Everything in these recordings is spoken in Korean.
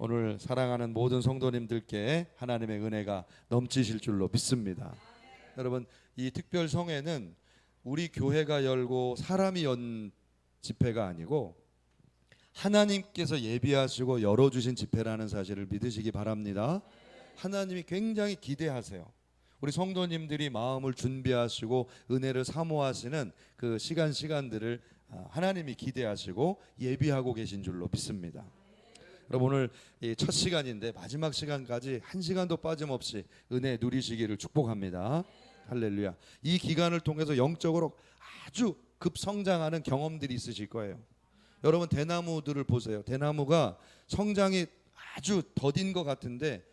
오늘 사랑하는 모든 성도님들께 하나님의 은혜가 넘치실 줄로 믿습니다. 여러분, 이 특별 성회는 우리 교회가 열고 사람이 연 집회가 아니고 하나님께서 예비하시고 열어주신 집회라는 사실을 믿으시기 바랍니다. 하나님이 굉장히 기대하세요. 우리 성도님들이 마음을 준비하시고 은혜를 사모하시는 그 시간들을 하나님이 기대하시고 예비하고 계신 줄로 믿습니다. 여러분, 오늘 첫 시간인데 마지막 시간까지 한 시간도 빠짐없이 은혜 누리시기를 축복합니다. 할렐루야. 이 기간을 통해서 영적으로 아주 급성장하는 경험들이 있으실 거예요. 여러분, 대나무들을 보세요. 대나무가 성장이 아주 더딘 것 같은데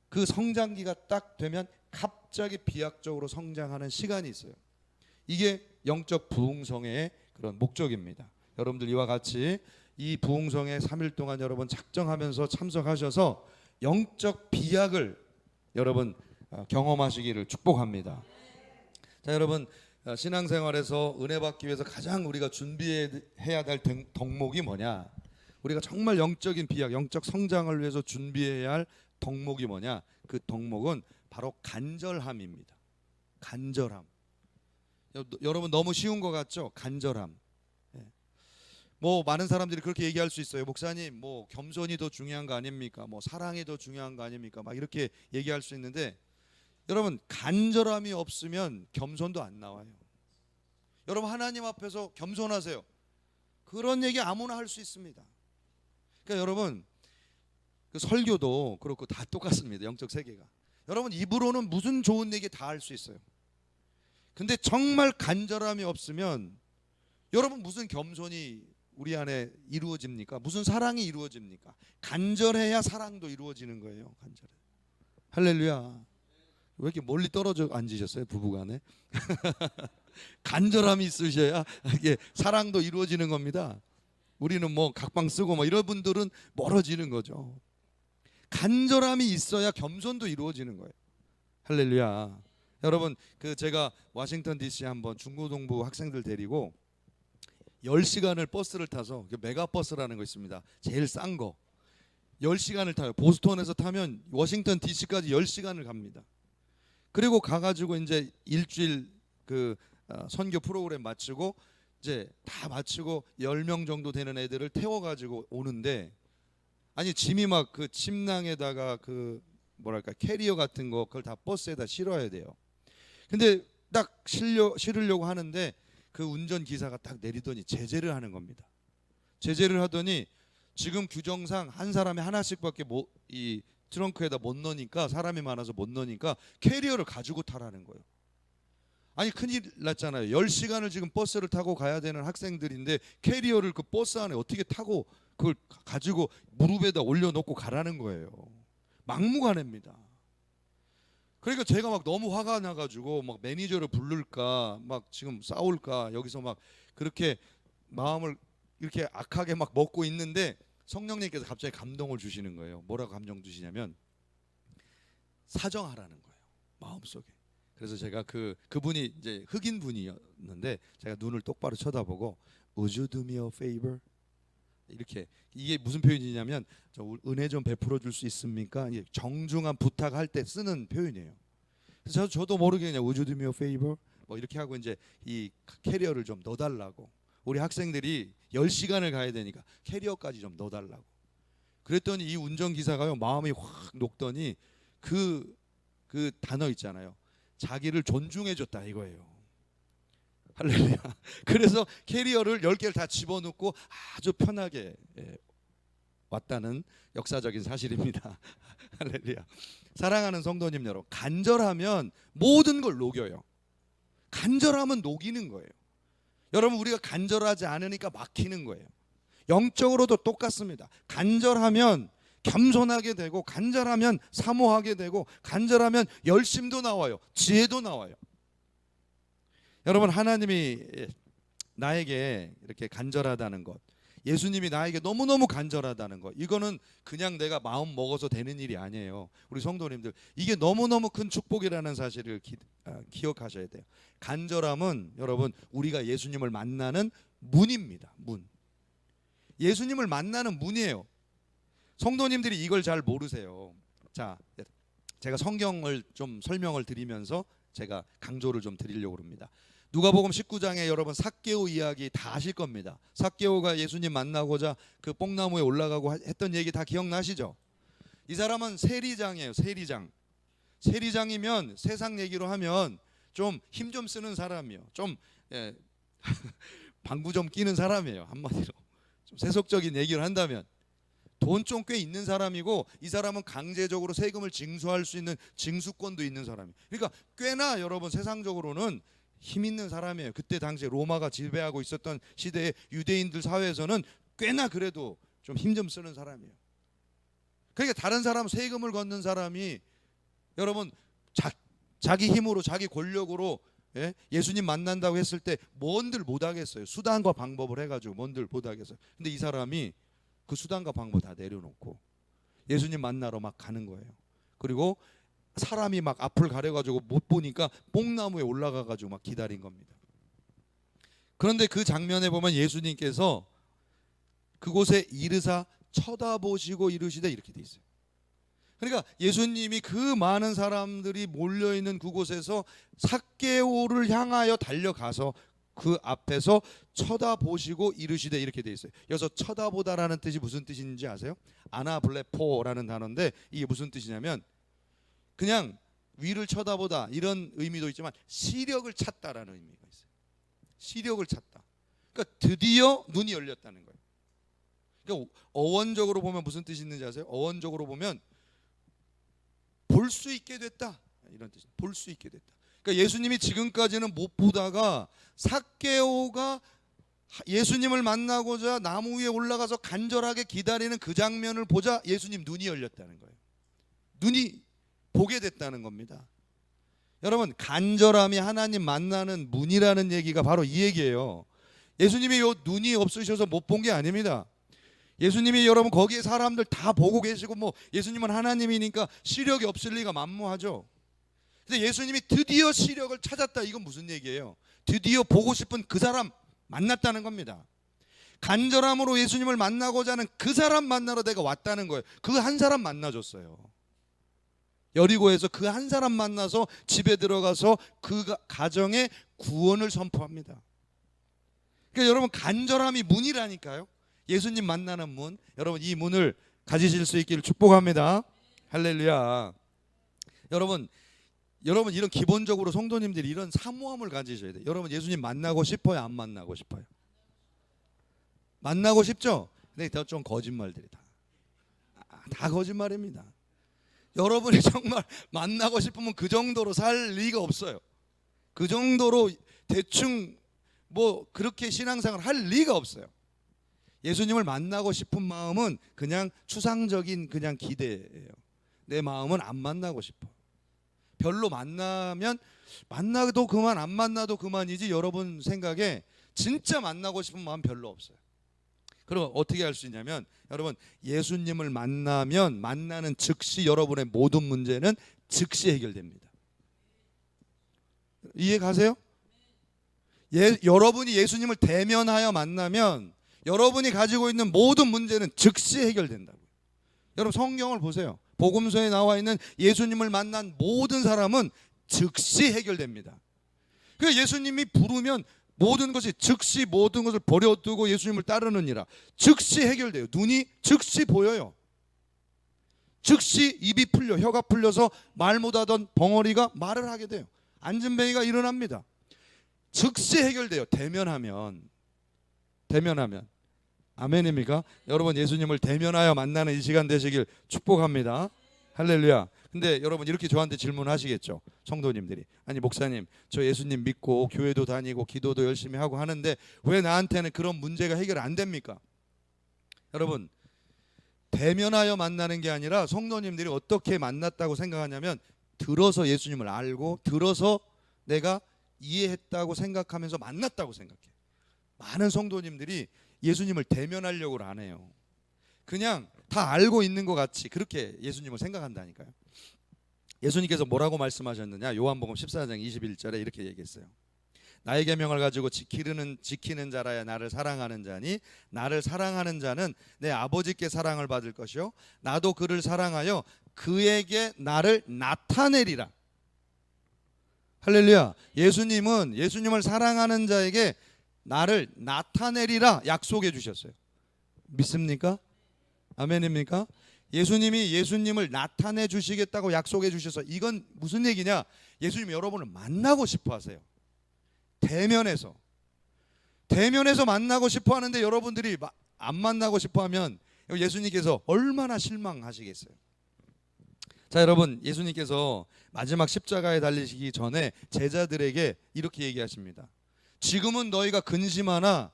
그 성장기가 딱 되면 갑자기 비약적으로 성장하는 시간이 있어요. 이게 영적 부흥성의 그런 목적입니다. 여러분들 이와 같이 이 부흥성에 3일 동안 여러분 작정하면서 참석하셔서 영적 비약을 여러분 경험하시기를 축복합니다. 자, 여러분, 신앙생활에서 은혜 받기 위해서 가장 우리가 준비해야 될 덕목이 뭐냐? 우리가 정말 영적인 비약, 영적 성장을 위해서 준비해야 할 덕목이 뭐냐? 그 덕목은 바로 간절함입니다. 간절함. 여러분, 너무 쉬운 것 같죠? 간절함. 뭐 많은 사람들이 그렇게 얘기할 수 있어요. 목사님, 뭐 겸손이 더 중요한 거 아닙니까? 뭐 사랑이 더 중요한 거 아닙니까? 막 이렇게 얘기할 수 있는데, 여러분, 간절함이 없으면 겸손도 안 나와요. 여러분, 하나님 앞에서 겸손하세요. 그런 얘기 아무나 할 수 있습니다. 그러니까 여러분, 그 설교도 그렇고 다 똑같습니다. 영적 세계가. 여러분, 입으로는 무슨 좋은 얘기 다 할 수 있어요. 근데 정말 간절함이 없으면 여러분, 무슨 겸손이 우리 안에 이루어집니까? 무슨 사랑이 이루어집니까? 간절해야 사랑도 이루어지는 거예요. 간절해. 할렐루야. 왜 이렇게 멀리 떨어져 앉으셨어요, 부부간에? 간절함이 있으셔야 이게 사랑도 이루어지는 겁니다. 우리는 뭐 각방 쓰고 뭐 이런 분들은 멀어지는 거죠. 간절함이 있어야 겸손도 이루어지는 거예요. 할렐루야. 여러분, 그 제가 워싱턴 DC 한번 중고등부 학생들 데리고 10시간을 버스를 타서, 메가버스라는 거 있습니다. 제일 싼 거 10시간을 타요. 보스턴에서 타면 워싱턴 DC까지 10시간을 갑니다. 그리고 가가지고 이제 일주일 그 선교 프로그램 마치고 이제 다 마치고 10명 정도 되는 애들을 태워가지고 오는데, 아니 짐이 막 그 침낭에다가 그 뭐랄까 캐리어 같은 거 그걸 다 버스에다 실어야 돼요. 근데 딱 실으려고 하는데 그 운전기사가 딱 내리더니 제재를 하는 겁니다. 제재를 하더니 지금 규정상 한 사람이 하나씩밖에 이 트렁크에다 못 넣으니까, 사람이 많아서 못 넣으니까 캐리어를 가지고 타라는 거예요. 아니, 큰일 났잖아요. 10시간을 지금 버스를 타고 가야 되는 학생들인데 캐리어를 그 버스 안에 어떻게 타고 그걸 가지고 무릎에다 올려놓고 가라는 거예요. 막무가내입니다. 그러니까 제가 막 너무 화가 나가지고 막 매니저를 부를까, 막 지금 싸울까, 여기서 막 그렇게 마음을 이렇게 악하게 막 먹고 있는데 성령님께서 갑자기 감동을 주시는 거예요. 뭐라고 감동 주시냐면 사정하라는 거예요, 마음속에. 그래서 제가 그분이 이제 흑인 분이었는데 제가 눈을 똑바로 쳐다보고 Would you do me a favor? 이렇게, 이게 무슨 표현이냐면 저 은혜 좀 베풀어 줄 수 있습니까? 정중한 부탁할 때 쓰는 표현이에요. 그래서 저도 모르게 그냥 Would you do me a favor? 뭐 이렇게 하고 이제 이 캐리어를 좀 넣어달라고. 우리 학생들이 10시간을 가야 되니까 캐리어까지 좀 넣어달라고. 그랬더니 이 운전기사가요, 마음이 확 녹더니 그 단어 있잖아요. 자기를 존중해줬다 이거예요. 할렐루야. 그래서 캐리어를 10개를 다 집어넣고 아주 편하게 왔다는 역사적인 사실입니다. 할렐루야. 사랑하는 성도님 여러분, 간절하면 모든 걸 녹여요. 간절하면 녹이는 거예요. 여러분, 우리가 간절하지 않으니까 막히는 거예요. 영적으로도 똑같습니다. 간절하면 겸손하게 되고, 간절하면 사모하게 되고, 간절하면 열심도 나와요. 지혜도 나와요. 여러분, 하나님이 나에게 이렇게 간절하다는 것, 예수님이 나에게 너무너무 간절하다는 것, 이거는 그냥 내가 마음 먹어서 되는 일이 아니에요. 우리 성도님들, 이게 너무너무 큰 축복이라는 사실을 기억하셔야 돼요. 간절함은 여러분, 우리가 예수님을 만나는 문입니다. 문. 예수님을 만나는 문이에요. 성도님들이 이걸 잘 모르세요. 자, 제가 성경을 좀 설명을 드리면서 제가 강조를 좀 드리려고 합니다. 누가복음 19장에 여러분 삭개오 이야기 다 아실 겁니다. 삭개오가 예수님 만나고자 그 뽕나무에 올라가고 했던 얘기 다 기억나시죠? 이 사람은 세리장이에요. 세리장. 세리장이면 세상 얘기로 하면 좀 힘 좀 쓰는 사람이요. 좀 방구 좀 끼는 사람이에요. 한마디로 좀 세속적인 얘기를 한다면 돈 좀 꽤 있는 사람이고, 이 사람은 강제적으로 세금을 징수할 수 있는 징수권도 있는 사람이에요. 그러니까 꽤나 여러분 세상적으로는 힘 있는 사람이에요. 그때 당시에 로마가 지배하고 있었던 시대의 유대인들 사회에서는 꽤나 그래도 좀 힘 좀 쓰는 사람이에요. 그러니까 다른 사람 세금을 걷는 사람이 여러분 자기 힘으로 자기 권력으로 예수님 만난다고 했을 때 뭔들 못하겠어요. 수단과 방법을 해가지고 뭔들 못하겠어요. 근데 이 사람이 그 수단과 방법 다 내려놓고 예수님 만나러 막 가는 거예요. 그리고 사람이 막 앞을 가려가지고 못 보니까 뽕나무에 올라가가지고 막 기다린 겁니다. 그런데 그 장면에 보면 예수님께서 그곳에 이르사 쳐다보시고 이르시되 이렇게 돼 있어요. 그러니까 예수님이 그 많은 사람들이 몰려있는 그곳에서 삭개오를 향하여 달려가서 그 앞에서 쳐다보시고 이르시되 이렇게 돼 있어요. 여기서 쳐다보다라는 뜻이 무슨 뜻인지 아세요? 아나블레포라는 단어인데 이게 무슨 뜻이냐면 그냥 위를 쳐다보다 이런 의미도 있지만 시력을 찾다라는 의미가 있어요. 시력을 찾다. 그러니까 드디어 눈이 열렸다는 거예요. 그러니까 어원적으로 보면 무슨 뜻이 있는지 아세요? 어원적으로 보면 볼 수 있게 됐다, 이런 뜻이에요. 볼 수 있게 됐다. 그러니까 예수님이 지금까지는 못 보다가 삭개오가 예수님을 만나고자 나무 위에 올라가서 간절하게 기다리는 그 장면을 보자 예수님 눈이 열렸다는 거예요. 눈이 보게 됐다는 겁니다. 여러분, 간절함이 하나님 만나는 문이라는 얘기가 바로 이 얘기예요. 예수님이 요 눈이 없으셔서 못 본 게 아닙니다. 예수님이 여러분 거기에 사람들 다 보고 계시고 뭐 예수님은 하나님이니까 시력이 없을 리가 만무하죠. 근데 예수님이 드디어 시력을 찾았다. 이건 무슨 얘기예요? 드디어 보고 싶은 그 사람 만났다는 겁니다. 간절함으로 예수님을 만나고자 하는 그 사람 만나러 내가 왔다는 거예요. 그 한 사람 만나줬어요. 여리고에서 그 한 사람 만나서 집에 들어가서 그 가정에 구원을 선포합니다. 그러니까 여러분 간절함이 문이라니까요. 예수님 만나는 문, 여러분 이 문을 가지실 수 있기를 축복합니다. 할렐루야. 여러분 이런 기본적으로 성도님들이 이런 사모함을 가지셔야 돼요. 여러분 예수님 만나고 싶어요? 안 만나고 싶어요? 만나고 싶죠? 근데 좀 거짓말들이 다 거짓말입니다. 여러분이 정말 만나고 싶으면 그 정도로 살 리가 없어요. 그 정도로 대충 뭐 그렇게 신앙생활 할 리가 없어요. 예수님을 만나고 싶은 마음은 그냥 추상적인 그냥 기대예요. 내 마음은 안 만나고 싶어. 별로 만나도 그만, 안 만나도 그만이지 여러분 생각에 진짜 만나고 싶은 마음 별로 없어요. 그럼 어떻게 할 수 있냐면 여러분 예수님을 만나는 즉시 여러분의 모든 문제는 즉시 해결됩니다. 이해 가세요? 여러분이 예수님을 대면하여 만나면 여러분이 가지고 있는 모든 문제는 즉시 해결된다고요. 여러분 성경을 보세요. 복음서에 나와 있는 예수님을 만난 모든 사람은 즉시 해결됩니다. 그러니까 예수님이 부르면 모든 것이 즉시 모든 것을 버려두고 예수님을 따르느니라. 즉시 해결돼요. 눈이 즉시 보여요. 즉시 입이 풀려, 혀가 풀려서 말 못하던 벙어리가 말을 하게 돼요. 안진뱅이가 일어납니다. 즉시 해결돼요. 대면하면. 아멘입니까? 여러분 예수님을 대면하여 만나는 이 시간 되시길 축복합니다. 할렐루야. 근데 여러분 이렇게 저한테 질문하시겠죠. 성도님들이. 아니 목사님 저 예수님 믿고 교회도 다니고 기도도 열심히 하고 하는데 왜 나한테는 그런 문제가 해결 안 됩니까? 여러분 대면하여 만나는 게 아니라 성도님들이 어떻게 만났다고 생각하냐면 들어서 예수님을 알고 들어서 내가 이해했다고 생각하면서 만났다고 생각해. 많은 성도님들이 예수님을 대면하려고 안 해요. 그냥 다 알고 있는 것 같이 그렇게 예수님을 생각한다니까요. 예수님께서 뭐라고 말씀하셨느냐? 요한복음 14장 21절에 이렇게 얘기했어요. 나의 계명을 가지고 지키는 자라야 나를 사랑하는 자니 나를 사랑하는 자는 내 아버지께 사랑을 받을 것이요 나도 그를 사랑하여 그에게 나를 나타내리라. 할렐루야. 예수님을 사랑하는 자에게 나를 나타내리라 약속해 주셨어요. 믿습니까? 아멘입니까? 예수님이 예수님을 나타내 주시겠다고 약속해 주셔서 이건 무슨 얘기냐? 예수님이 여러분을 만나고 싶어 하세요. 대면에서 만나고 싶어 하는데 여러분들이 안 만나고 싶어 하면 예수님께서 얼마나 실망하시겠어요. 자, 여러분, 예수님께서 마지막 십자가에 달리시기 전에 제자들에게 이렇게 얘기하십니다. 지금은 너희가 근심하나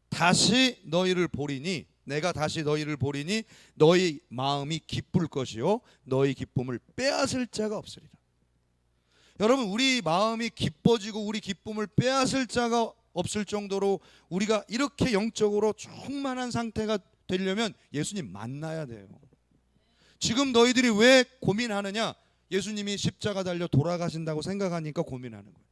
다시 너희를 보리니 내가 다시 너희를 보리니 너희 마음이 기쁠 것이요 너희 기쁨을 빼앗을 자가 없으리라. 여러분, 우리 마음이 기뻐지고 우리 기쁨을 빼앗을 자가 없을 정도로 우리가 이렇게 영적으로 충만한 상태가 되려면 예수님 만나야 돼요. 지금 너희들이 왜 고민하느냐? 예수님이 십자가 달려 돌아가신다고 생각하니까 고민하는 거예요.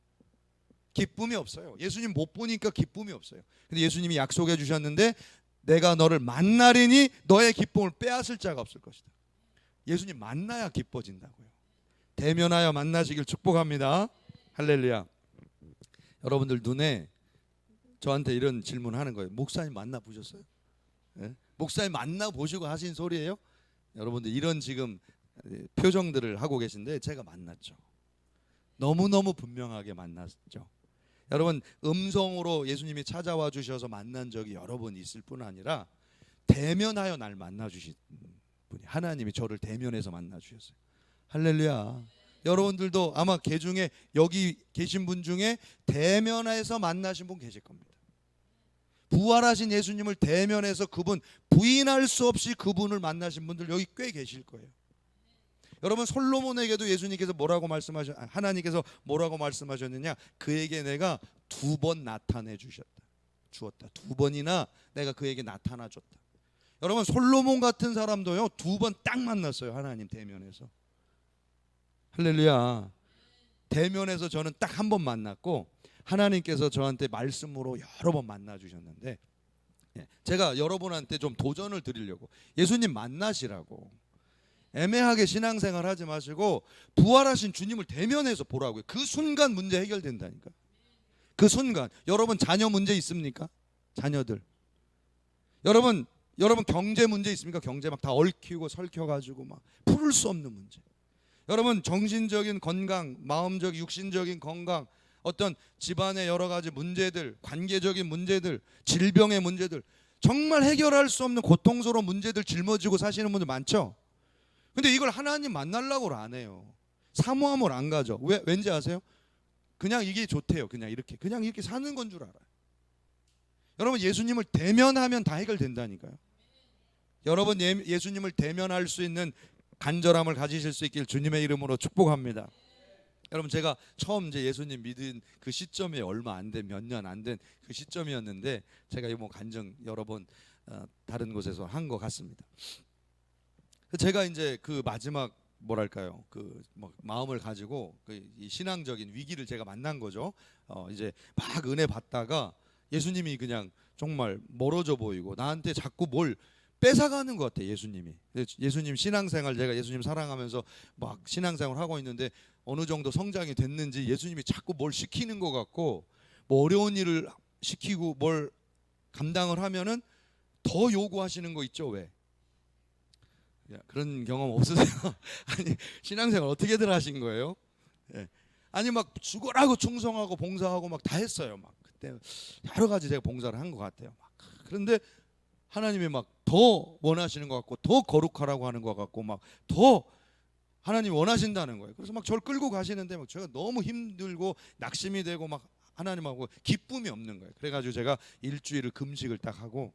기쁨이 없어요. 예수님 못 보니까 기쁨이 없어요. 근데 예수님이 약속해 주셨는데 내가 너를 만나리니 너의 기쁨을 빼앗을 자가 없을 것이다. 예수님 만나야 기뻐진다고요. 대면하여 만나시길 축복합니다. 할렐루야. 여러분들 눈에 저한테 이런 질문하는 거예요. 목사님 만나 보셨어요? 네? 목사님 만나 보시고 하신 소리예요? 여러분들 이런 지금 표정들을 하고 계신데 제가 만났죠. 너무너무 분명하게 만났죠. 여러분, 음성으로 예수님이 찾아와 주셔서 만난 적이 여러 번 있을 뿐 아니라 대면하여 날 만나 주신 분이 하나님이 저를 대면해서 만나 주셨어요. 할렐루야. 여러분들도 아마 개 중에 여기 계신 분 중에 대면해서 만나신 분 계실 겁니다. 부활하신 예수님을 대면해서 그분 부인할 수 없이 그분을 만나신 분들 여기 꽤 계실 거예요. 여러분, 솔로몬에게도 예수님께서 하나님께서 뭐라고 말씀하셨느냐? 그에게 내가 2번 나타내 주었다. 2번이나 내가 그에게 나타나 줬다. 여러분, 솔로몬 같은 사람도요 2번 딱 만났어요. 하나님 대면에서. 할렐루야. 대면에서 저는 딱 한 번 만났고 하나님께서 저한테 말씀으로 여러 번 만나 주셨는데 제가 여러분한테 좀 도전을 드리려고 예수님 만나시라고 애매하게 신앙생활 하지 마시고 부활하신 주님을 대면해서 보라고요. 그 순간 문제 해결된다니까. 그 순간. 여러분 자녀 문제 있습니까? 자녀들. 여러분 경제 문제 있습니까? 경제 막 다 얽히고 설켜가지고 막 풀을 수 없는 문제. 여러분 정신적인 건강, 마음적, 육신적인 건강, 어떤 집안의 여러 가지 문제들, 관계적인 문제들, 질병의 문제들, 정말 해결할 수 없는 고통스러운 문제들 짊어지고 사시는 분들 많죠? 근데 이걸 하나님 만나려고 안 해요. 사모함을 안 가져. 왠지 아세요? 그냥 이게 좋대요. 그냥 이렇게 사는 건 줄 알아요. 여러분 예수님을 대면하면 다 해결된다니까요. 여러분 예수님을 대면할 수 있는 간절함을 가지실 수 있길 주님의 이름으로 축복합니다. 여러분 제가 처음 이제 예수님 믿은 그 시점이 얼마 안 된, 몇 년 안 된 그 시점이었는데 제가 이 간증 여러 번 다른 곳에서 한 것 같습니다. 제가 이제 그 마지막 뭐랄까요, 그 마음을 가지고 이 신앙적인 위기를 제가 만난 거죠. 이제 막 은혜 받다가 예수님이 그냥 정말 멀어져 보이고 나한테 자꾸 뭘 뺏어가는 것 같아. 예수님 신앙생활, 제가 예수님 사랑하면서 막 신앙생활 하고 있는데 어느 정도 성장이 됐는지 예수님이 자꾸 뭘 시키는 것 같고, 뭐 어려운 일을 시키고 뭘 감당을 하면은 더 요구하시는 거 있죠. 왜? 그런 경험 없으세요? 아니 신앙생활 어떻게들 하신 거예요? 예. 아니 막 죽으라고 충성하고 봉사하고 막 다 했어요. 막 그때 여러 가지 제가 봉사를 한 것 같아요. 막 그런데 하나님이 막 더 원하시는 것 같고 더 거룩하라고 하는 것 같고 막 더 하나님 원하신다는 거예요. 그래서 막 저를 끌고 가시는데 막 제가 너무 힘들고 낙심이 되고 막 하나님하고 기쁨이 없는 거예요. 그래가지고 제가 일주일을 금식을 딱 하고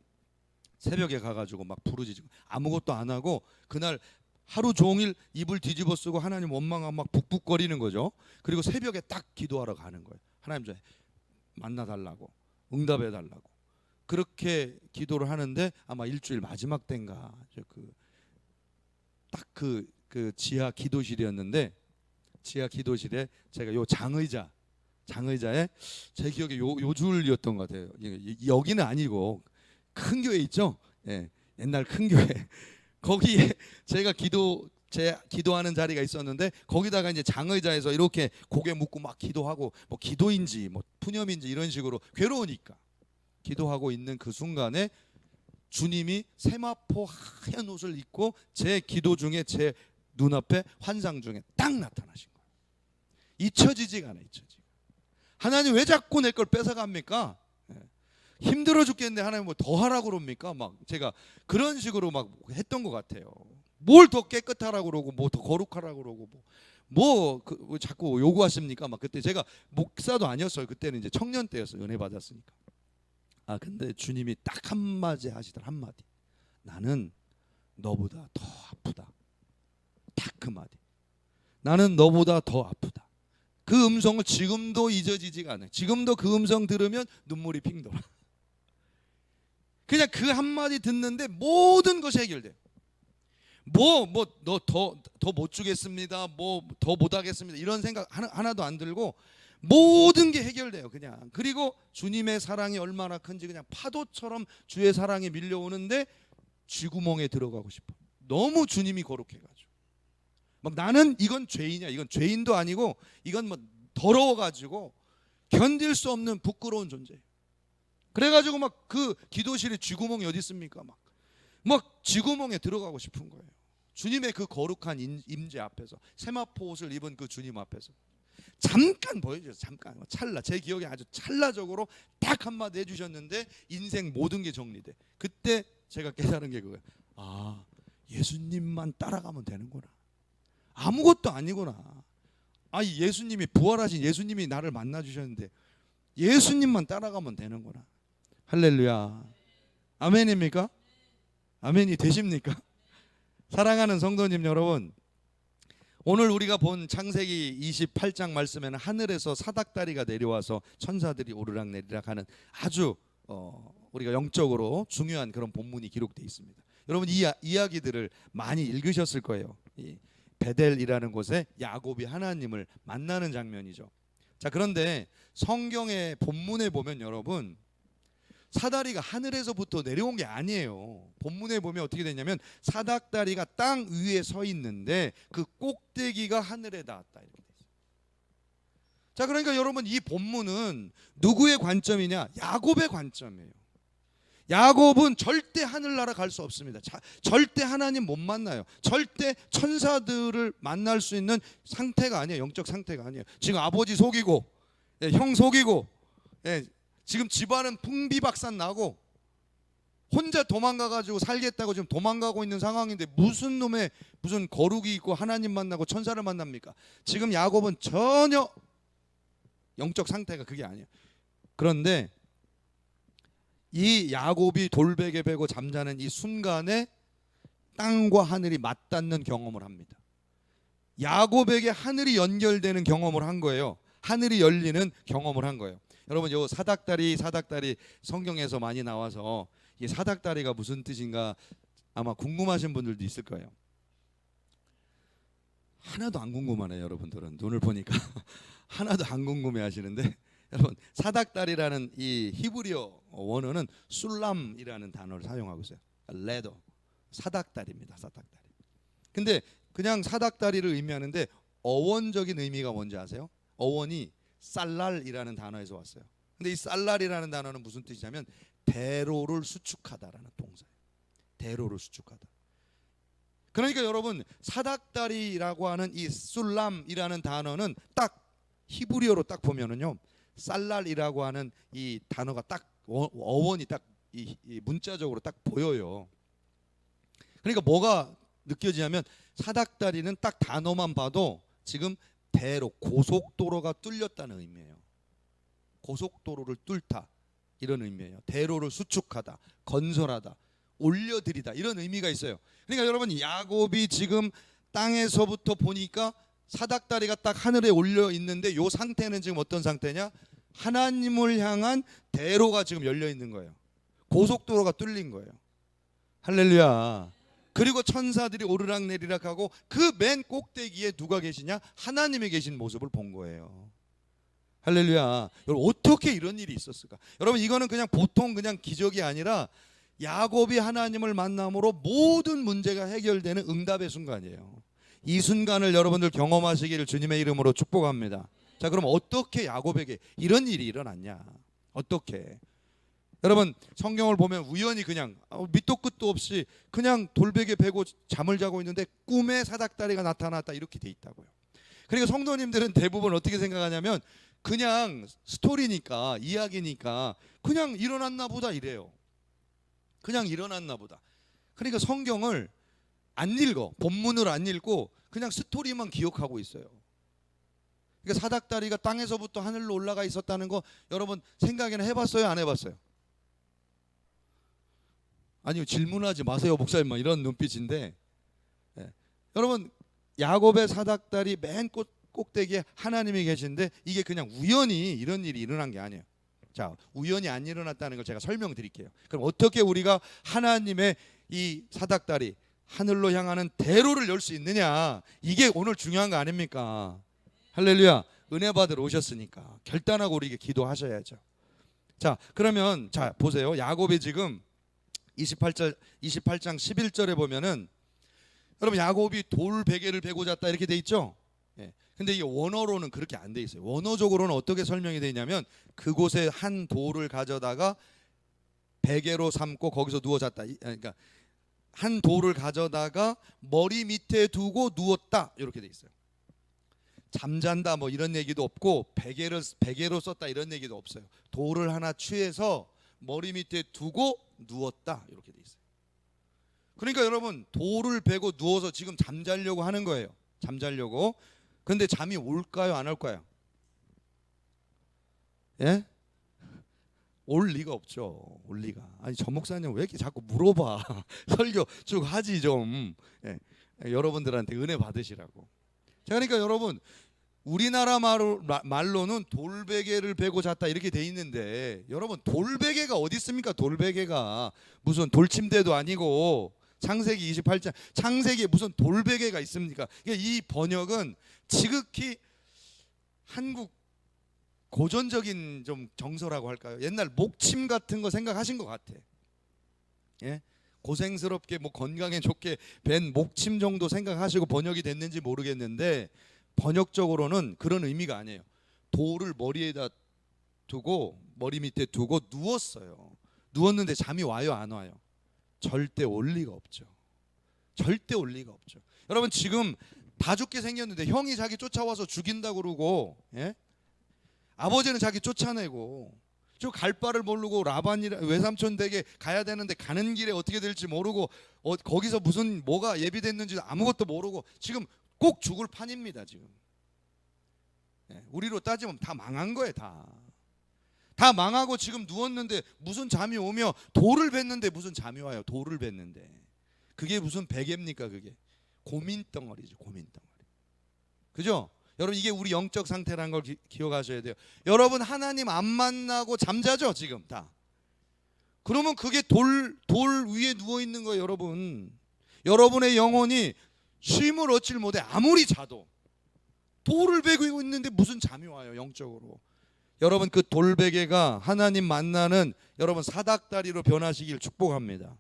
새벽에 가가지고 막 부르짖고 아무것도 안 하고 그날 하루 종일 이불 뒤집어 쓰고 하나님 원망하고 막 북북거리는 거죠. 그리고 새벽에 딱 기도하러 가는 거예요. 하나님 저 만나달라고, 응답해달라고. 그렇게 기도를 하는데 아마 일주일 마지막 때인가 딱 그 지하 기도실이었는데, 지하 기도실에 제가 요 장의자 장의자의 제 기억에 요 줄이었던 것 같아요. 여기는 아니고 큰 교회 있죠? 예, 옛날 큰 교회 거기에 제가 기도하는 자리가 있었는데 거기다가 이제 장의자에서 이렇게 고개 묻고 막 기도하고 뭐 기도인지 뭐 푸념인지 이런 식으로 괴로우니까 기도하고 있는 그 순간에 주님이 세마포 하얀 옷을 입고 제 기도 중에 제 눈앞에 환상 중에 딱 나타나신 거예요. 잊혀지지가 않아요. 하나님 왜 자꾸 내 걸 뺏어갑니까? 힘들어 죽겠는데 하나님 뭐 더 하라고 그럽니까? 막 제가 그런 식으로 막 했던 것 같아요. 뭘 더 깨끗하라고 그러고 뭐 더 거룩하라고 그러고 뭐 자꾸 요구하십니까? 막 그때 제가 목사도 아니었어요. 그때는 이제 청년 때였어요. 은혜 받았으니까. 근데 주님이 딱 한마디 하시더라. 한마디. 나는 너보다 더 아프다. 딱 그 마디. 나는 너보다 더 아프다. 그 음성을 지금도 잊어지지가 않아요. 지금도 그 음성 들으면 눈물이 핑 돌아. 그냥 그 한마디 듣는데 모든 것이 해결돼요. 너 더 못 주겠습니다. 뭐 더 못 하겠습니다. 이런 생각 하나도 안 들고 모든 게 해결돼요. 그냥. 그리고 주님의 사랑이 얼마나 큰지 그냥 파도처럼 주의 사랑이 밀려오는데 쥐구멍에 들어가고 싶어. 너무 주님이 거룩해가지고. 막 나는 이건 죄인이야. 이건 죄인도 아니고 이건 뭐 더러워가지고 견딜 수 없는 부끄러운 존재예요. 그래가지고 막 그 기도실에 쥐구멍이 어디 있습니까? 막 쥐구멍에 들어가고 싶은 거예요. 주님의 그 거룩한 임재 앞에서 세마포 옷을 입은 그 주님 앞에서 잠깐 보여줘요. 잠깐 찰나. 제 기억에 아주 찰나적으로 딱 한마디 해주셨는데 인생 모든 게 정리돼. 그때 제가 깨달은 게 그거예요. 예수님만 따라가면 되는구나. 아무것도 아니구나. 예수님이 부활하신 예수님이 나를 만나 주셨는데 예수님만 따라가면 되는구나. 할렐루야. 아멘입니까? 아멘이 되십니까? 사랑하는 성도님 여러분, 오늘 우리가 본 창세기 28장 말씀에는 하늘에서 사닥다리가 내려와서 천사들이 오르락내리락 하는 아주 우리가 영적으로 중요한 그런 본문이 기록되어 있습니다. 여러분 이 이야기들을 많이 읽으셨을 거예요. 이 베델이라는 곳에 야곱이 하나님을 만나는 장면이죠. 자, 그런데 성경의 본문에 보면 여러분 사다리가 하늘에서부터 내려온 게 아니에요. 본문에 보면 어떻게 되냐면 사닥다리가 땅 위에 서 있는데 그 꼭대기가 하늘에 닿았다 이렇게 돼 있어요. 자, 그러니까 여러분 이 본문은 누구의 관점이냐? 야곱의 관점이에요. 야곱은 절대 하늘나라 갈 수 없습니다. 절대 하나님 못 만나요. 절대 천사들을 만날 수 있는 상태가 아니에요. 영적 상태가 아니에요. 지금 아버지 속이고 형 속이고 지금 집안은 풍비박산 나고 혼자 도망가가지고 살겠다고 지금 도망가고 있는 상황인데 무슨 거룩이 있고 하나님 만나고 천사를 만납니까? 지금 야곱은 전혀 영적 상태가 그게 아니에요. 그런데 이 야곱이 돌베개 베고 잠자는 이 순간에 땅과 하늘이 맞닿는 경험을 합니다. 야곱에게 하늘이 연결되는 경험을 한 거예요. 하늘이 열리는 경험을 한 거예요. 여러분 요 사닥다리 성경에서 많이 나와서 이 사닥다리가 무슨 뜻인가 아마 궁금하신 분들도 있을 거예요. 하나도 안 궁금하네요. 여러분들은 눈을 보니까 하나도 안 궁금해 하시는데 여러분 사닥다리라는 이 히브리어 원어는 술람이라는 단어를 사용하고 있어요. 레더 사닥다리입니다. 사닥다리. 근데 그냥 사닥다리를 의미하는데 어원적인 의미가 뭔지 아세요? 어원이 살랄이라는 단어에서 왔어요. 근데 이 살랄이라는 단어는 무슨 뜻이냐면 대로를 수축하다라는 동사예요. 대로를 수축하다. 그러니까 여러분 사닥다리라고 하는 이 술람이라는 단어는 딱 히브리어로 딱 보면은요 살랄이라고 하는 이 단어가 딱 어원이 딱 이 문자적으로 딱 보여요. 그러니까 뭐가 느껴지냐면 사닥다리는 딱 단어만 봐도 지금 대로 고속도로가 뚫렸다는 의미예요. 고속도로를 뚫다 이런 의미예요. 대로를 수축하다, 건설하다, 올려드리다 이런 의미가 있어요. 그러니까 여러분 야곱이 지금 땅에서부터 보니까 사닥다리가 딱 하늘에 올려 있는데 이 상태는 지금 어떤 상태냐? 하나님을 향한 대로가 지금 열려 있는 거예요. 고속도로가 뚫린 거예요. 할렐루야. 그리고 천사들이 오르락내리락하고 그 맨 꼭대기에 누가 계시냐? 하나님이 계신 모습을 본 거예요. 할렐루야. 여러분 어떻게 이런 일이 있었을까? 여러분 이거는 그냥 보통 그냥 기적이 아니라 야곱이 하나님을 만남으로 모든 문제가 해결되는 응답의 순간이에요. 이 순간을 여러분들 경험하시기를 주님의 이름으로 축복합니다. 자, 그럼 어떻게 야곱에게 이런 일이 일어났냐? 어떻게? 여러분 성경을 보면 우연히 그냥 밑도 끝도 없이 그냥 돌베개 베고 잠을 자고 있는데 꿈에 사닥다리가 나타났다 이렇게 돼 있다고요. 그러니까 성도님들은 대부분 어떻게 생각하냐면 그냥 스토리니까 이야기니까 그냥 일어났나 보다 이래요. 그냥 일어났나 보다. 그러니까 성경을 안 읽어. 본문을 안 읽고 그냥 스토리만 기억하고 있어요. 그러니까 사닥다리가 땅에서부터 하늘로 올라가 있었다는 거 여러분 생각이나 해봤어요? 안 해봤어요? 아니요, 질문하지 마세요 목사님, 이런 눈빛인데 여러분 야곱의 사닥다리 맨 꼭대기에 하나님이 계신데 이게 그냥 우연히 이런 일이 일어난 게 아니에요. 자, 우연히 안 일어났다는 걸 제가 설명드릴게요. 그럼 어떻게 우리가 하나님의 이 사닥다리 하늘로 향하는 대로를 열 수 있느냐, 이게 오늘 중요한 거 아닙니까? 할렐루야. 은혜 받으러 오셨으니까 결단하고 우리에게 기도하셔야죠. 자, 그러면 자 보세요. 야곱이 지금 28장 11절에 보면은 여러분 야곱이 돌 베개를 베고 잤다 이렇게 돼 있죠. 근데 이게 원어로는 그렇게 안 돼 있어요. 원어적으로는 어떻게 설명이 되어 있냐면 그곳에 한 돌을 가져다가 베개로 삼고 거기서 누워 잤다. 그러니까 한 돌을 가져다가 머리 밑에 두고 누웠다 이렇게 돼 있어요. 잠잔다 뭐 이런 얘기도 없고 베개로 썼다 이런 얘기도 없어요. 돌을 하나 취해서 머리 밑에 두고 누웠다 이렇게 돼 있어요. 그러니까 여러분 돌을 베고 누워서 지금 잠자려고 하는 거예요. 잠자려고. 근데 잠이 올까요 안 올까요? 예? 올 리가 없죠. 올 리가. 아니 저 목사님 왜 이렇게 자꾸 물어봐. 설교 쭉 하지 좀. 예. 여러분들한테 은혜 받으시라고. 자, 그러니까 여러분 우리나라 말로는 돌베개를 베고 잤다 이렇게 돼 있는데 여러분 돌베개가 어디 있습니까? 돌베개가 무슨 돌침대도 아니고 창세기 28장 창세기에 무슨 돌베개가 있습니까? 이 번역은 지극히 한국 고전적인 좀 정서라고 할까요? 옛날 목침 같은 거 생각하신 것 같아. 예? 고생스럽게 뭐 건강에 좋게 벤 목침 정도 생각하시고 번역이 됐는지 모르겠는데 번역적으로는 그런 의미가 아니에요. 돌을 머리에다 두고 머리 밑에 두고 누웠어요. 누웠는데 잠이 와요 안 와요? 절대 올 리가 없죠. 절대 올 리가 없죠. 여러분 지금 다 죽게 생겼는데 형이 자기 쫓아와서 죽인다고 그러고, 예? 아버지는 자기 쫓아내고 저 갈 바를 모르고 라반이 외삼촌 댁에 가야 되는데 가는 길에 어떻게 될지 모르고 거기서 무슨 뭐가 예비됐는지 아무것도 모르고 지금 꼭 죽을 판입니다 지금. 예, 우리로 따지면 다 망한 거예요. 다 망하고 지금 누웠는데 무슨 잠이 오며 돌을 뱉는데 무슨 잠이 와요. 돌을 뱉는데 그게 무슨 베개입니까? 그게 고민덩어리죠. 고민덩어리. 그죠? 여러분 이게 우리 영적 상태라는 걸 기억하셔야 돼요. 여러분 하나님 안 만나고 잠자죠 지금 다. 그러면 그게 돌 위에 누워 있는 거예요. 여러분 여러분의 영혼이 쉼을 얻질 못해. 아무리 자도 돌을 베고 있는데 무슨 잠이 와요 영적으로. 여러분 그 돌베개가 하나님 만나는 여러분 사닥다리로 변하시길 축복합니다.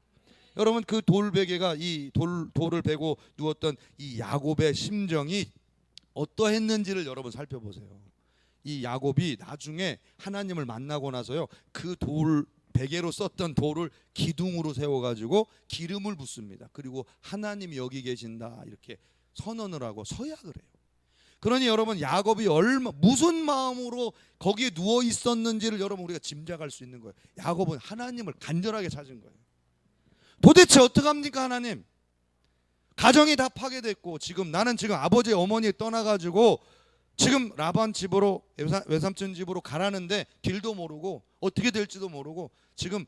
여러분 그 돌베개가 이 돌을 베고 누웠던 이 야곱의 심정이 어떠했는지를 여러분 살펴보세요. 이 야곱이 나중에 하나님을 만나고 나서요 그 베개로 썼던 돌을 기둥으로 세워가지고 기름을 붓습니다. 그리고 하나님이 여기 계신다 이렇게 선언을 하고 서약을 해요. 그러니 여러분 야곱이 무슨 마음으로 거기에 누워 있었는지를 여러분 우리가 짐작할 수 있는 거예요. 야곱은 하나님을 간절하게 찾은 거예요. 도대체 어떡합니까 하나님? 가정이 다 파괴됐고 나는 지금 아버지 어머니 떠나가지고 지금 라반 집으로 외삼촌 집으로 가라는데 길도 모르고 어떻게 될지도 모르고 지금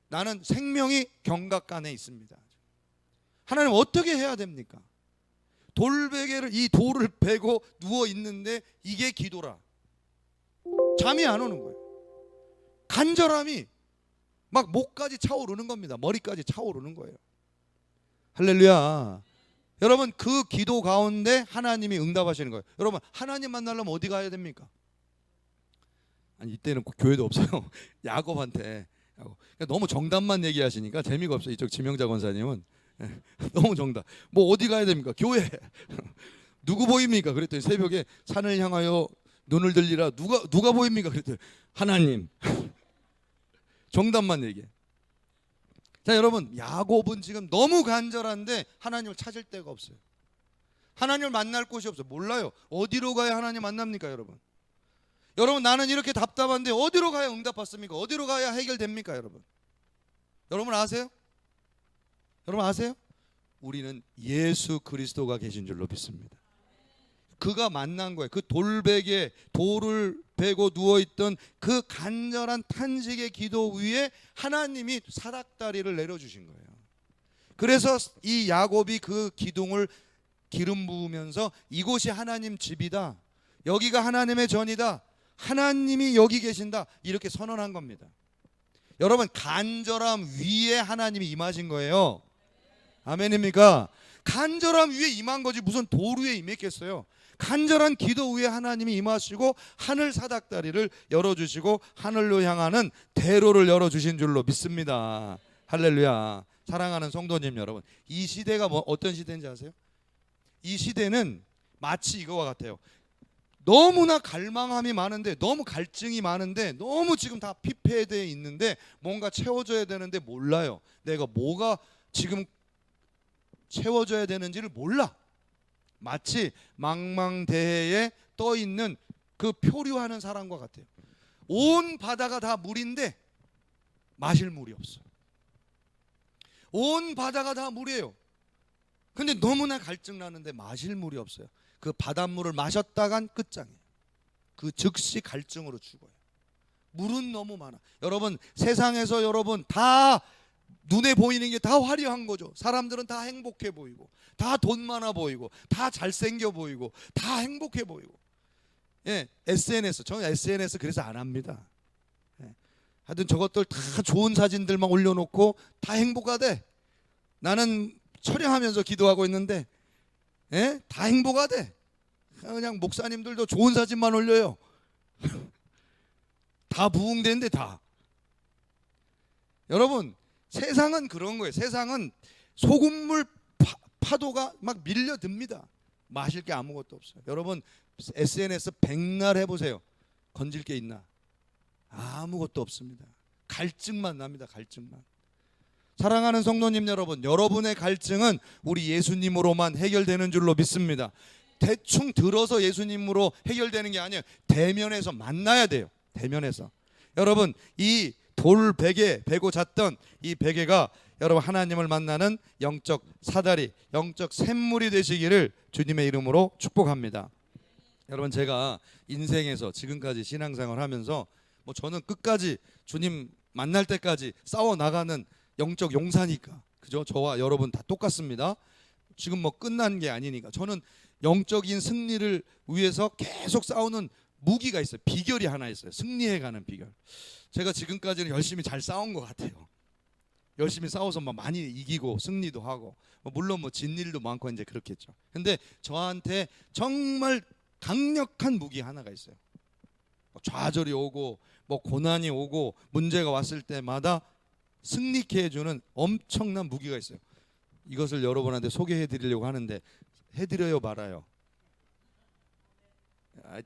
나는 생명이 경각간에 있습니다. 하나님 어떻게 해야 됩니까? 돌베개를 이 돌을 베고 누워 있는데 이게 기도라. 잠이 안 오는 거예요. 간절함이 막 목까지 차오르는 겁니다. 머리까지 차오르는 거예요. 할렐루야. 여러분 그 기도 가운데 하나님이 응답하시는 거예요. 여러분 하나님 만나려면 어디 가야 됩니까? 아니 이때는 교회도 없어요. 야곱한테. 그러니까 너무 정답만 얘기하시니까 재미가 없어요. 이쪽 지명자 권사님은. 너무 정답. 뭐 어디 가야 됩니까? 교회. 누구 보입니까? 그랬더니 새벽에 산을 향하여 눈을 들리라. 누가 보입니까? 그랬더니 하나님. 정답만 얘기해. 자, 여러분, 야곱은 지금 너무 간절한데 하나님을 찾을 데가 없어요. 하나님을 만날 곳이 없어요. 몰라요. 어디로 가야 하나님 만납니까, 여러분? 여러분, 나는 이렇게 답답한데 어디로 가야 응답받습니까? 어디로 가야 해결됩니까, 여러분? 여러분 아세요? 여러분 아세요? 우리는 예수 그리스도가 계신 줄로 믿습니다. 그가 만난 거예요. 그 돌베개, 돌을 베고 누워있던 그 간절한 탄식의 기도 위에 하나님이 사닥다리를 내려주신 거예요. 그래서 이 야곱이 그 기둥을 기름 부으면서 이곳이 하나님 집이다, 여기가 하나님의 전이다, 하나님이 여기 계신다, 이렇게 선언한 겁니다. 여러분, 간절함 위에 하나님이 임하신 거예요. 아멘입니까? 간절함 위에 임한 거지 무슨 돌 위에 임했겠어요. 간절한 기도 위에 하나님이 임하시고 하늘 사닥다리를 열어주시고 하늘로 향하는 대로를 열어주신 줄로 믿습니다. 할렐루야. 사랑하는 성도님 여러분, 이 시대가 어떤 시대인지 아세요? 이 시대는 마치 이거와 같아요. 너무나 갈망함이 많은데, 너무 갈증이 많은데, 너무 지금 다 피폐되어 있는데 뭔가 채워져야 되는데 몰라요. 내가 뭐가 지금 채워져야 되는지를 몰라. 마치 망망대해에 떠 있는 그 표류하는 사람과 같아요. 온 바다가 다 물인데 마실 물이 없어. 온 바다가 다 물이에요. 근데 너무나 갈증 나는데 마실 물이 없어요. 그 바닷물을 마셨다간 끝장이에요. 그 즉시 갈증으로 죽어요. 물은 너무 많아. 여러분, 세상에서 여러분 다 눈에 보이는 게 다 화려한 거죠. 사람들은 다 행복해 보이고, 다 돈 많아 보이고, 다 잘생겨 보이고, 다 행복해 보이고. 예, SNS, 저는 SNS 그래서 안 합니다. 예, 하여튼 저것들 다 좋은 사진들만 올려놓고 다 행복하대. 나는 촬영하면서 기도하고 있는데, 예, 다 행복하대. 그냥 목사님들도 좋은 사진만 올려요. 다 부흥되는데 다. 여러분, 세상은 그런 거예요. 세상은 소금물 파도가 막 밀려듭니다. 마실 게 아무것도 없어요. 여러분, SNS 백날 해보세요. 건질 게 있나? 아무것도 없습니다. 갈증만 납니다. 갈증만. 사랑하는 성도님 여러분, 여러분의 갈증은 우리 예수님으로만 해결되는 줄로 믿습니다. 대충 들어서 예수님으로 해결되는 게 아니에요. 대면에서 만나야 돼요. 대면에서. 여러분, 이 돌 베개 베고 잤던 이 베개가 여러분 하나님을 만나는 영적 사다리, 영적 샘물이 되시기를 주님의 이름으로 축복합니다. 여러분, 제가 인생에서 지금까지 신앙생활 하면서 저는 끝까지 주님 만날 때까지 싸워 나가는 영적 용사니까, 그죠? 저와 여러분 다 똑같습니다. 지금 끝난 게 아니니까. 저는 영적인 승리를 위해서 계속 싸우는 무기가 있어요. 비결이 하나 있어요. 승리해가는 비결. 제가 지금까지는 열심히 잘 싸운 것 같아요. 열심히 싸워서 많이 이기고 승리도 하고, 물론 진 일도 많고 이제 그렇겠죠. 근데 저한테 정말 강력한 무기 하나가 있어요. 좌절이 오고 고난이 오고 문제가 왔을 때마다 승리케 해주는 엄청난 무기가 있어요. 이것을 여러분한테 소개해 드리려고 하는데, 해드려요 말아요?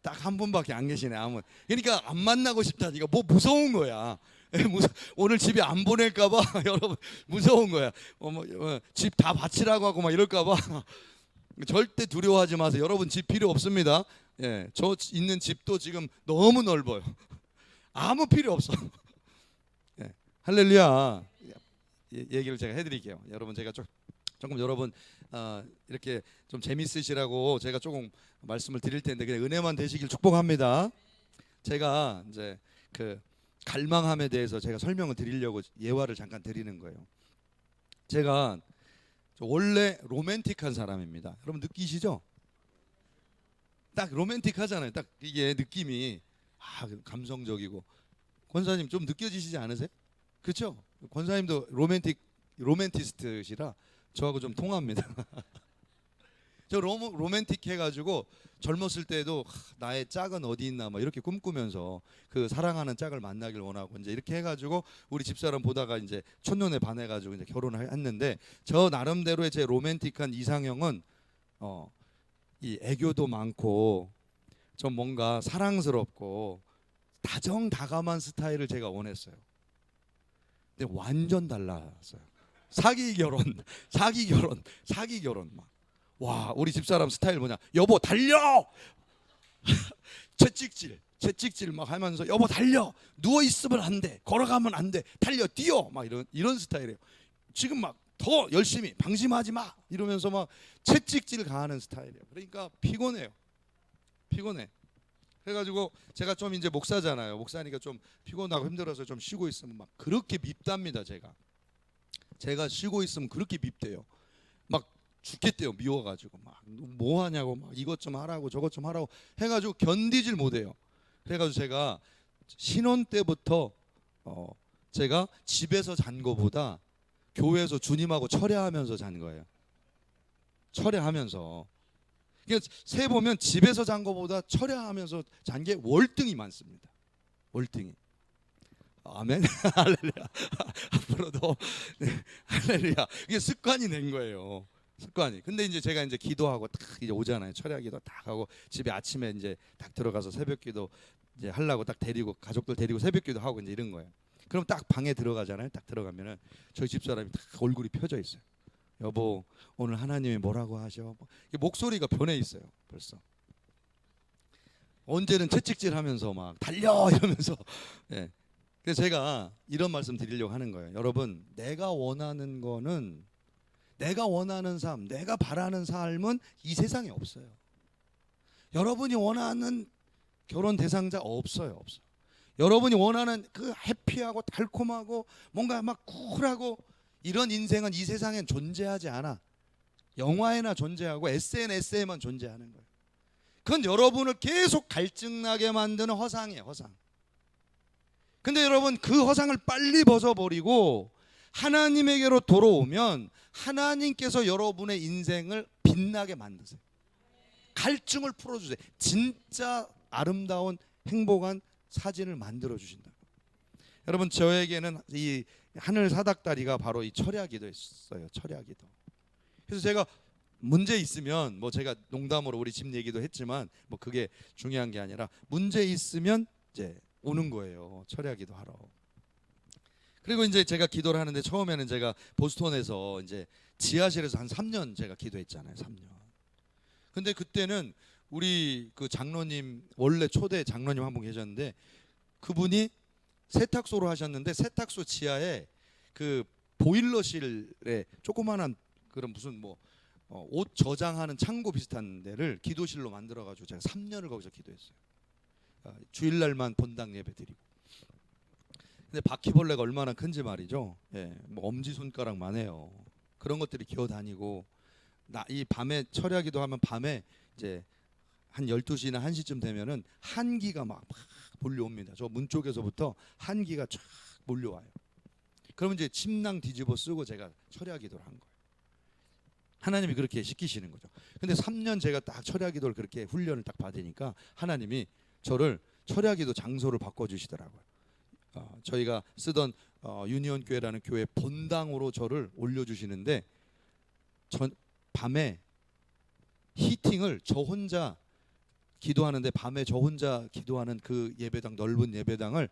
딱 한 분밖에 안 계시네. 그러니까 안 만나고 싶다니까. 무서운 거야. 오늘 집에 안 보낼까봐 여러분 무서운 거야. 집 다 바치라고 하고 이럴까봐. 절대 두려워하지 마세요. 여러분 집 필요 없습니다. 예, 저 있는 집도 지금 너무 넓어요. 아무 필요 없어. 예, 할렐루야. 얘기를 제가 해드릴게요. 여러분, 제가 조금 여러분 이렇게 좀 재밌으시라고 제가 조금 말씀을 드릴 텐데 그냥 은혜만 되시길 축복합니다. 제가 이제 그 갈망함에 대해서 제가 설명을 드리려고 예화를 잠깐 드리는 거예요. 제가 원래 로맨틱한 사람입니다. 여러분 느끼시죠? 딱 로맨틱하잖아요. 딱 이게 느낌이 감성적이고. 권사님 좀 느껴지시지 않으세요? 그렇죠? 권사님도 로맨티스트시라 저하고 좀 통합니다. 저 로맨틱 해가지고 젊었을 때도 나의 짝은 어디 있나 막 이렇게 꿈꾸면서 그 사랑하는 짝을 만나길 원하고 이제 이렇게 해가지고 우리 집사람 보다가 이제 첫눈에 반해가지고 이제 결혼을 했는데, 저 나름대로의 제 로맨틱한 이상형은 이 애교도 많고 좀 뭔가 사랑스럽고 다정다감한 스타일을 제가 원했어요. 근데 완전 달랐어요. 사기 결혼 막. 와, 우리 집사람 스타일 뭐냐? 여보 달려! 채찍질 막 하면서 여보 달려! 누워 있으면 안 돼. 걸어가면 안 돼. 달려 뛰어! 막 이런 스타일이에요. 지금 막 더 열심히 방심하지 마! 이러면서 막 채찍질 가하는 스타일이에요. 그러니까 피곤해. 그래가지고 제가 좀 이제 목사잖아요. 목사니까 좀 피곤하고 힘들어서 좀 쉬고 있으면 막 그렇게 밉답니다. 제가 쉬고 있으면 그렇게 밉대요. 막 죽겠대요. 미워가지고 막 뭐 하냐고 막 이것 좀 하라고 저것 좀 하라고 해가지고 견디질 못해요. 그래가지고 제가 신혼 때부터 제가 집에서 잔 거보다 교회에서 주님하고 철야하면서 잔 거예요. 철야하면서. 그러니까 세 보면 집에서 잔 거보다 철야하면서 잔 게 월등히 많습니다. 월등히. 아멘. 할렐루야. 앞으로도 네, 할렐루야. 이게 습관이 된 거예요. 습관이. 근데 이제 제가 이제 기도하고 딱 이제 오잖아요. 철야기도 딱 하고 집에 아침에 이제 딱 들어가서 새벽기도 이제 하려고 딱 데리고 가족들 데리고 새벽기도 하고 이제 이런 거예요. 그럼 딱 방에 들어가잖아요. 딱 들어가면은 저희 집사람이 딱 얼굴이 펴져 있어요. 여보, 오늘 하나님이 뭐라고 하셔? 목소리가 변해 있어요. 벌써. 언제는 채찍질하면서 막 달려 이러면서. 예. 그래서 제가 이런 말씀 드리려고 하는 거예요. 여러분, 내가 원하는 거는, 내가 원하는 삶, 내가 바라는 삶은 이 세상에 없어요. 여러분이 원하는 결혼 대상자 없어요. 여러분이 원하는 그 해피하고 달콤하고 뭔가 막 쿨하고 이런 인생은 이 세상엔 존재하지 않아. 영화에나 존재하고 SNS에만 존재하는 거예요. 그건 여러분을 계속 갈증나게 만드는 허상이에요. 허상. 근데 여러분, 그 허상을 빨리 벗어버리고 하나님에게로 돌아오면 하나님께서 여러분의 인생을 빛나게 만드세요. 갈증을 풀어주세요. 진짜 아름다운 행복한 사진을 만들어 주신다. 여러분, 저에게는 이 하늘 사닥다리가 바로 이 철야기도였어요. 철야기도. 그래서 제가 문제 있으면 뭐 제가 농담으로 우리 집 얘기도 했지만 뭐 그게 중요한 게 아니라 문제 있으면 이제 오는 거예요. 철야기도 하러. 그리고 이제 제가 기도를 하는데 처음에는 제가 보스턴에서 이제 지하실에서 한 3년 제가 기도했잖아요. 3년. 근데 그때는 우리 그 장로님, 원래 초대 장로님 한 분 계셨는데 그분이 세탁소로 하셨는데 세탁소 지하에 그 보일러실에 조그마한 그런 무슨 뭐 옷 저장하는 창고 비슷한 데를 기도실로 만들어 가지고 제가 3년을 거기서 기도했어요. 주일날만 본당 예배 드리고. 근데 바퀴벌레가 얼마나 큰지 말이죠. 예, 뭐 엄지 손가락만 해요. 그런 것들이 기어 다니고, 이 밤에 철야기도 하면 밤에 이제 한 12시나 1시쯤 되면은 한기가 막 몰려옵니다. 저 문 쪽에서부터 한기가 쫙 몰려와요. 그러면 이제 침낭 뒤집어 쓰고 제가 철야기도를 한 거예요. 하나님이 그렇게 시키시는 거죠. 근데 3년 제가 딱 철야기도를 그렇게 훈련을 딱 받으니까 하나님이 저를 철야기도 장소를 바꿔주시더라고요. 저희가 쓰던 유니온 교회라는 교회 본당으로 저를 올려주시는데, 밤에 히팅을 저 혼자 기도하는데, 밤에 저 혼자 기도하는 그 예배당, 넓은 예배당을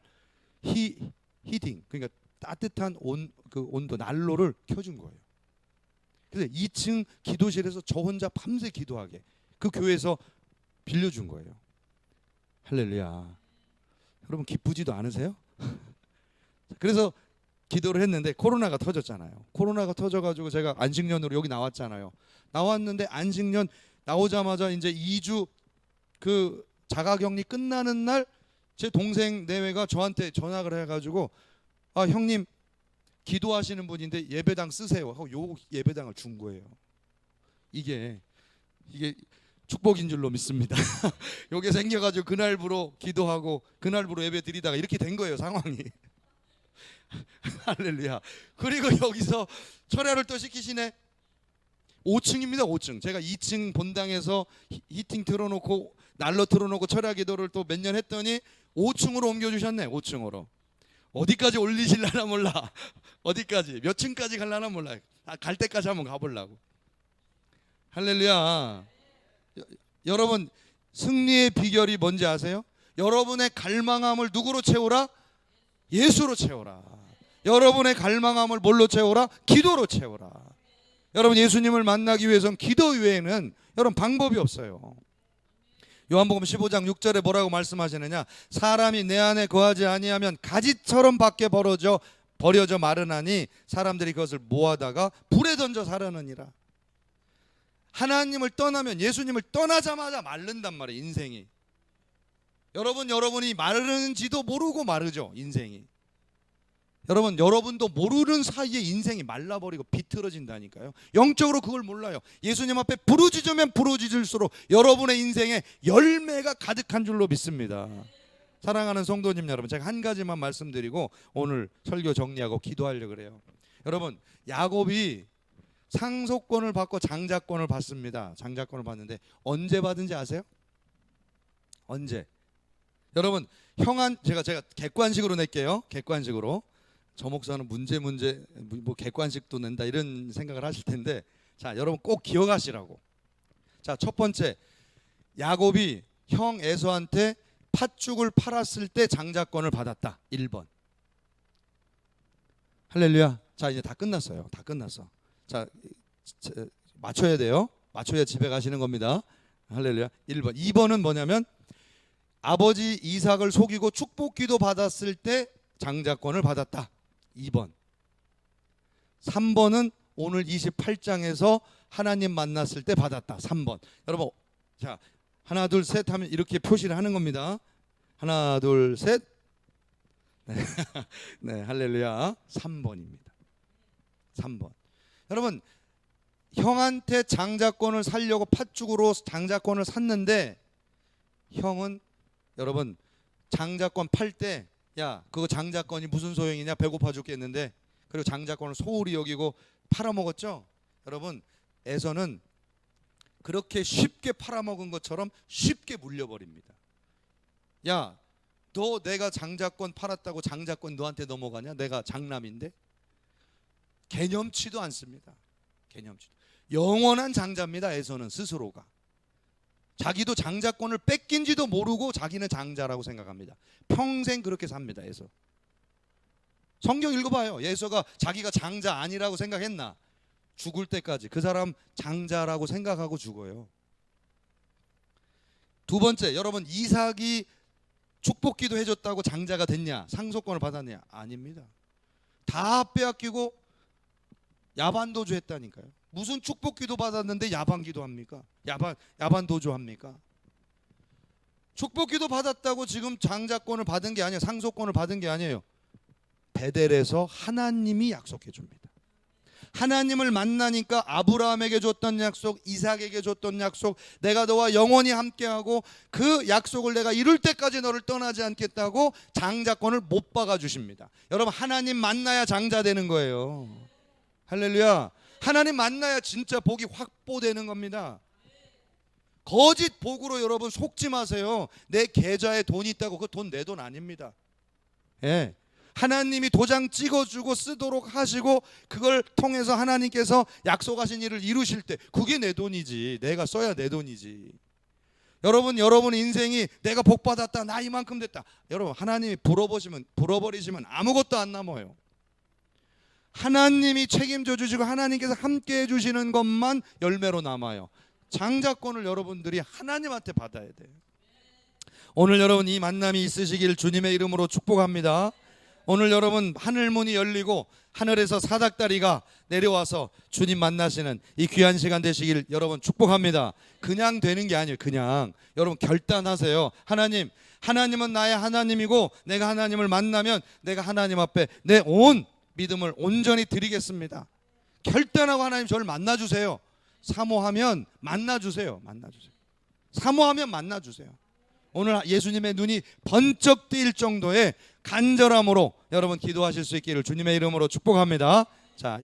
히팅, 그러니까 따뜻한 온도 난로를 켜준 거예요. 그래서 2층 기도실에서 저 혼자 밤새 기도하게 그 교회에서 빌려준 거예요. 할렐루야. 여러분 기쁘지도 않으세요? 그래서 기도를 했는데 코로나가 터졌잖아요. 코로나가 터져가지고 제가 안식년으로 여기 나왔잖아요. 나왔는데 안식년 나오자마자 이제 2주 그 자가격리 끝나는 날 제 동생 내외가 저한테 전화를 해가지고, 아 형님 기도하시는 분인데 예배당 쓰세요 하고 요 예배당을 준 거예요. 이게 축복인 줄로 믿습니다. 요게 생겨가지고 그날부로 기도하고 그날부로 예배 드리다가 이렇게 된 거예요, 상황이. 할렐루야. 그리고 여기서 철야를 또 시키시네. 5층입니다. 5층. 제가 2층 본당에서 히팅 틀어놓고 난로 틀어놓고 철야 기도를 또 몇 년 했더니 5층으로 옮겨주셨네. 5층으로. 어디까지 올리실라나 몰라. 어디까지 몇 층까지 갈라나 몰라. 갈 때까지 한번 가보려고. 할렐루야. 여러분, 승리의 비결이 뭔지 아세요? 여러분의 갈망함을 누구로 채우라? 예수로 채우라. 여러분의 갈망함을 뭘로 채우라? 기도로 채우라. 여러분, 예수님을 만나기 위해서는 기도 외에는 여러분 방법이 없어요. 요한복음 15장 6절에 뭐라고 말씀하시느냐? 사람이 내 안에 거하지 아니하면 가지처럼 밖에 버려져 마르나니 사람들이 그것을 모아다가 불에 던져 사려느니라. 하나님을 떠나면, 예수님을 떠나자마자 마른단 말이에요. 인생이. 여러분이 마르는지도 모르고 마르죠. 인생이. 여러분도 모르는 사이에 인생이 말라버리고 비틀어진다니까요. 영적으로 그걸 몰라요. 예수님 앞에 부르짖으면 부르짖을수록 여러분의 인생에 열매가 가득한 줄로 믿습니다. 사랑하는 성도님 여러분, 제가 한 가지만 말씀드리고 오늘 설교 정리하고 기도하려고 그래요. 여러분, 야곱이 상속권을 받고 장자권을 받습니다. 장자권을 받는데 언제 받은지 아세요? 언제? 여러분, 제가 객관식으로 낼게요. 객관식으로. 저 목사는 문제 뭐 객관식도 낸다 이런 생각을 하실 텐데, 자, 여러분 꼭 기억하시라고. 자, 첫 번째, 야곱이 형 에서한테 팥죽을 팔았을 때 장자권을 받았다. 1번. 할렐루야. 자, 이제 다 끝났어요. 다 끝났어. 자, 맞춰야 돼요. 맞춰야 집에 가시는 겁니다. 할렐루야. 1번. 2번은 뭐냐면 아버지 이삭을 속이고 축복기도 받았을 때 장자권을 받았다. 2번. 3번은 오늘 28장에서 하나님 만났을 때 받았다. 3번. 여러분, 자, 하나 둘 셋 하면 이렇게 표시를 하는 겁니다. 하나 둘 셋. 네, 네, 할렐루야. 3번입니다. 3번. 여러분, 형한테 장자권을 살려고 팥죽으로 장자권을 샀는데, 형은 여러분 장자권 팔 때, 야, 그거 장자권이 무슨 소용이냐, 배고파 죽겠는데, 그리고 장자권을 소홀히 여기고 팔아먹었죠. 여러분, 에서는 그렇게 쉽게 팔아먹은 것처럼 쉽게 물려버립니다. 야, 너 내가 장자권 팔았다고 장자권 너한테 넘어가냐? 내가 장남인데? 개념치도 않습니다. 개념치도. 영원한 장자입니다. 에서는 스스로가. 자기도 장자권을 뺏긴지도 모르고 자기는 장자라고 생각합니다. 평생 그렇게 삽니다. 에서. 성경 읽어봐요. 에서가 자기가 장자 아니라고 생각했나? 죽을 때까지 그 사람 장자라고 생각하고 죽어요. 두 번째, 여러분, 이삭이 축복기도 해줬다고 장자가 됐냐? 상속권을 받았냐? 아닙니다. 다 빼앗기고 야반도주 했다니까요. 무슨 축복기도 받았는데 야반기도 합니까? 야반도주 합니까? 축복기도 받았다고 지금 장자권을 받은 게 아니에요. 상속권을 받은 게 아니에요. 베델에서 하나님이 약속해 줍니다. 하나님을 만나니까 아브라함에게 줬던 약속, 이삭에게 줬던 약속, 내가 너와 영원히 함께하고 그 약속을 내가 이룰 때까지 너를 떠나지 않겠다고 장자권을 못 박아 주십니다. 여러분, 하나님 만나야 장자 되는 거예요. 할렐루야. 하나님 만나야 진짜 복이 확보되는 겁니다. 거짓 복으로 여러분 속지 마세요. 내 계좌에 돈이 있다고 그 돈 내 돈 아닙니다. 예. 하나님이 도장 찍어주고 쓰도록 하시고 그걸 통해서 하나님께서 약속하신 일을 이루실 때 그게 내 돈이지. 내가 써야 내 돈이지. 여러분 인생이 내가 복 받았다, 나 이만큼 됐다. 여러분, 하나님이 불어버리시면 아무것도 안 남아요. 하나님이 책임져 주시고 하나님께서 함께 해주시는 것만 열매로 남아요. 장자권을 여러분들이 하나님한테 받아야 돼요. 오늘 여러분 이 만남이 있으시길 주님의 이름으로 축복합니다. 오늘 여러분 하늘문이 열리고 하늘에서 사닥다리가 내려와서 주님 만나시는 이 귀한 시간 되시길 여러분 축복합니다. 그냥 되는 게 아니에요. 그냥 여러분 결단하세요. 하나님은 나의 하나님이고 내가 하나님을 만나면 내가 하나님 앞에 내 온 믿음을 온전히 드리겠습니다. 결단하고 하나님 저를 만나주세요. 사모하면 만나주세요. 사모하면 만나주세요. 오늘 예수님의 눈이 번쩍 뜨일 정도의 간절함으로 여러분 기도하실 수 있기를 주님의 이름으로 축복합니다. 자.